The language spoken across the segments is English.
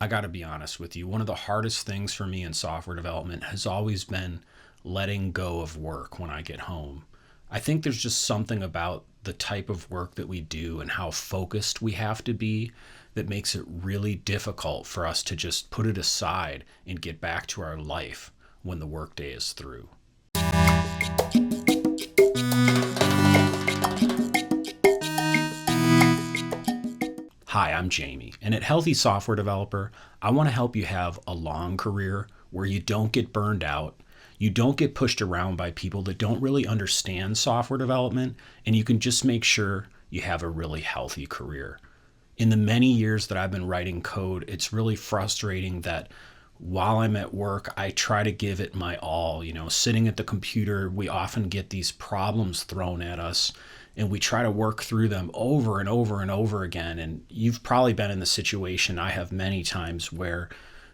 I got to be honest with you. One of the hardest things for me in software development has always been letting go of work when I get home. I think there's just something about the type of work that we do and how focused we have to be that makes it really difficult for us to just put it aside and get back to our life when the workday is through. Hi, I'm Jamie, and at Healthy Software Developer, I want to help you have a long career where you don't get burned out, you don't get pushed around by people that don't really understand software development, and you can just make sure you have a really healthy career. In the many years that I've been writing code, it's really frustrating that while I'm at work, I try to give it my all. Sitting at the computer, we often get these problems thrown at us and we try to work through them over and over and over again. And you've probably been in the situation I have many times where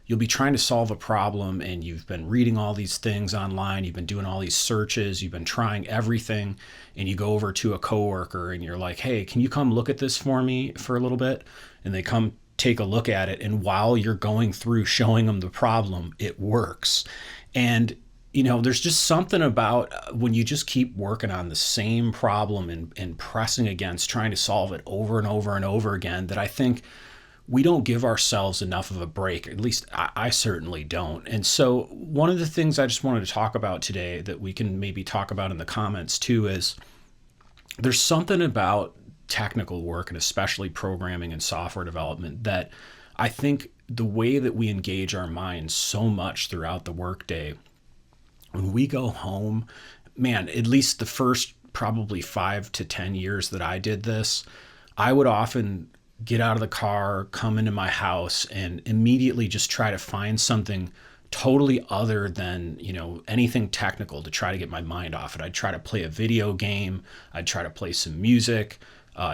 you'll be trying to solve a problem and you've been reading all these things online, you've been doing all these searches, you've been trying everything, and you go over to a coworker and you're like, hey, can you come look at this for me for a little bit? And they come take a look at it, and while you're going through showing them the problem, it works. And there's just something about when you just keep working on the same problem and pressing against trying to solve it over and over and over again that I think we don't give ourselves enough of a break. At least I certainly don't. And so one of the things I just wanted to talk about today that we can maybe talk about in the comments too is there's something about technical work and especially programming and software development that I think the way that we engage our minds so much throughout the workday, when we go home, man, at least the first probably 5 to 10 years that I did this, I would often get out of the car, come into my house, and immediately just try to find something totally other than, anything technical to try to get my mind off it. I'd try to play a video game. I'd try to play some music,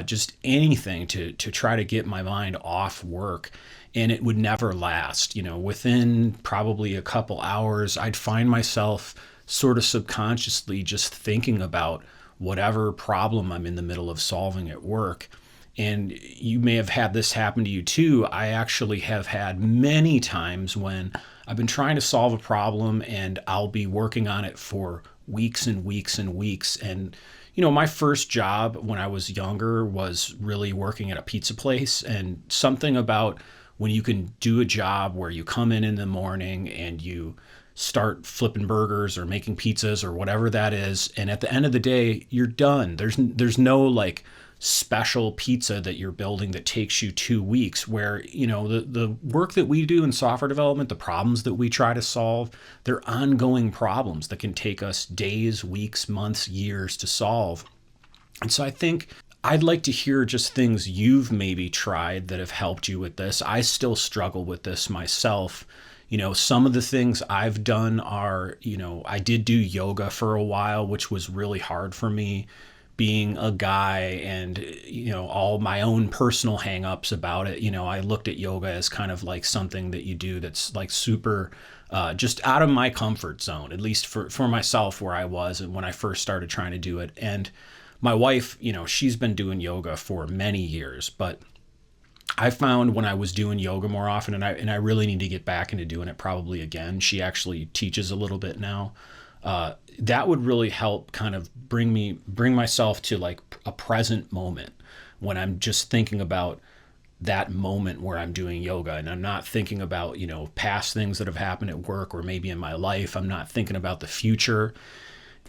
just anything to try to get my mind off work. And it would never last. Within probably a couple hours, I'd find myself sort of subconsciously just thinking about whatever problem I'm in the middle of solving at work. And you may have had this happen to you too. I actually have had many times when I've been trying to solve a problem and I'll be working on it for weeks and weeks and weeks. And, my first job when I was younger was really working at a pizza place, and something about when you can do a job where you come in the morning and you start flipping burgers or making pizzas or whatever that is, and at the end of the day, you're done. There's no like special pizza that you're building that takes you 2 weeks where, the work that we do in software development, the problems that we try to solve, they're ongoing problems that can take us days, weeks, months, years to solve. And so I think I'd like to hear just things you've maybe tried that have helped you with this. I still struggle with this myself. Some of the things I've done are, I did do yoga for a while, which was really hard for me, being a guy and, all my own personal hangups about it. I looked at yoga as kind of like something that you do that's like super just out of my comfort zone, at least for myself where I was and when I first started trying to do it. And my wife, she's been doing yoga for many years, but I found when I was doing yoga more often, and I really need to get back into doing it probably again. She actually teaches a little bit now. That would really help kind of bring myself to like a present moment when I'm just thinking about that moment where I'm doing yoga, and I'm not thinking about, past things that have happened at work or maybe in my life. I'm not thinking about the future.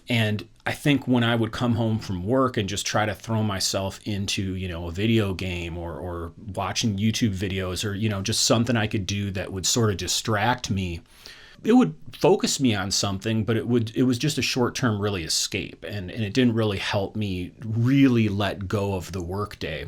And I think when I would come home from work and just try to throw myself into, a video game or watching YouTube videos or, just something I could do that would sort of distract me, it would focus me on something, but it was just a short-term really escape. And it didn't really help me really let go of the workday.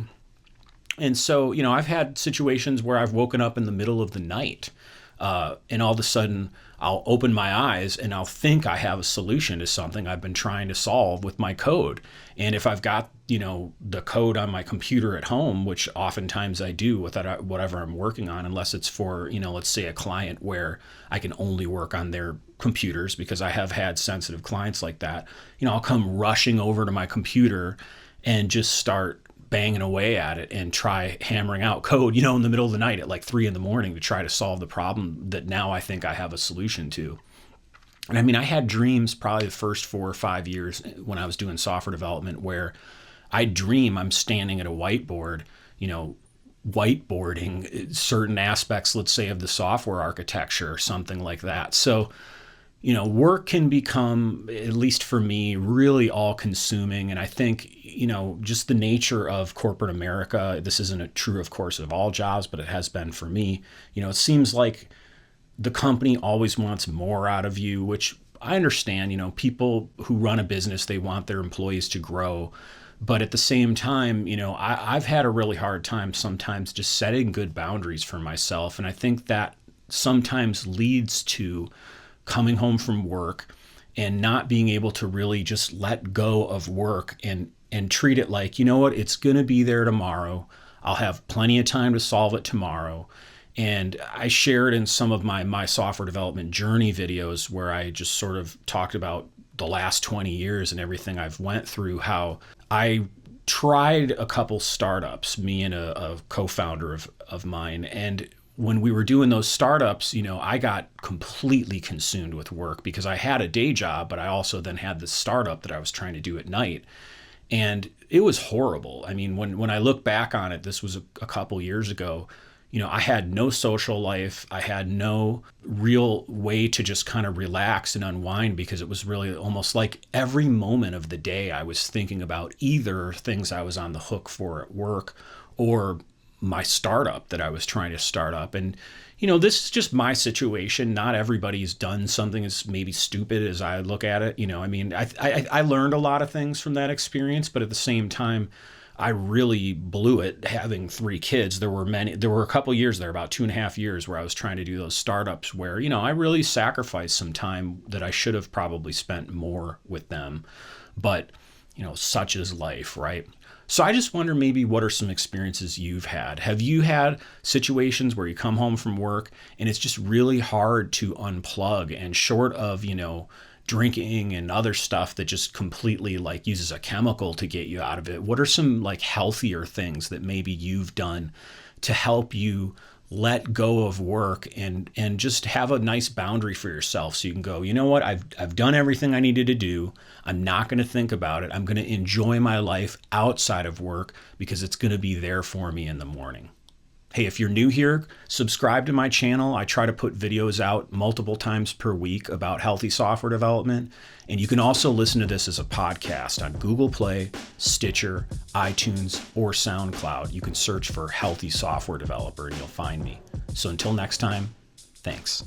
And so, I've had situations where I've woken up in the middle of the night and all of a sudden I'll open my eyes and I'll think I have a solution to something I've been trying to solve with my code. And if I've got, the code on my computer at home, which oftentimes I do with whatever I'm working on, unless it's for, let's say a client where I can only work on their computers, because I have had sensitive clients like that, I'll come rushing over to my computer and just start banging away at it and try hammering out code, in the middle of the night at like 3 a.m. to try to solve the problem that now I think I have a solution to. And I mean, I had dreams probably the first 4 or 5 years when I was doing software development where I dream I'm standing at a whiteboard, whiteboarding certain aspects, let's say, of the software architecture or something like that. So, work can become, at least for me, really all consuming. And I think, just the nature of corporate America, this isn't true, of course, of all jobs, but it has been for me. It seems like the company always wants more out of you, which I understand. People who run a business, they want their employees to grow. But at the same time, I've had a really hard time sometimes just setting good boundaries for myself. And I think that sometimes leads to coming home from work and not being able to really just let go of work and treat it like, it's going to be there tomorrow. I'll have plenty of time to solve it tomorrow. And I shared in some of my software development journey videos where I just sort of talked about the last 20 years and everything I've went through, how I tried a couple startups, me and a co-founder of mine. And when we were doing those startups, I got completely consumed with work because I had a day job, but I also then had this startup that I was trying to do at night. And it was horrible. I mean, when I look back on it, this was a couple years ago, I had no social life. I had no real way to just kind of relax and unwind because it was really almost like every moment of the day I was thinking about either things I was on the hook for at work or my startup that I was trying to start up. And, this is just my situation. Not everybody's done something as maybe stupid as I look at it. I mean, I learned a lot of things from that experience, but at the same time, I really blew it having 3 kids. There were a couple years there, about 2.5 years, where I was trying to do those startups where, I really sacrificed some time that I should have probably spent more with them. But, such is life, right? So I just wonder maybe what are some experiences you've had? Have you had situations where you come home from work and it's just really hard to unplug, and short of, drinking and other stuff that just completely like uses a chemical to get you out of it, what are some like healthier things that maybe you've done to help you let go of work and just have a nice boundary for yourself so you can go, what, I've done everything I needed to do. I'm not going to think about it. I'm going to enjoy my life outside of work because it's going to be there for me in the morning. Hey, if you're new here, subscribe to my channel. I try to put videos out multiple times per week about healthy software development. And you can also listen to this as a podcast on Google Play, Stitcher, iTunes, or SoundCloud. You can search for Healthy Software Developer and you'll find me. So until next time, thanks.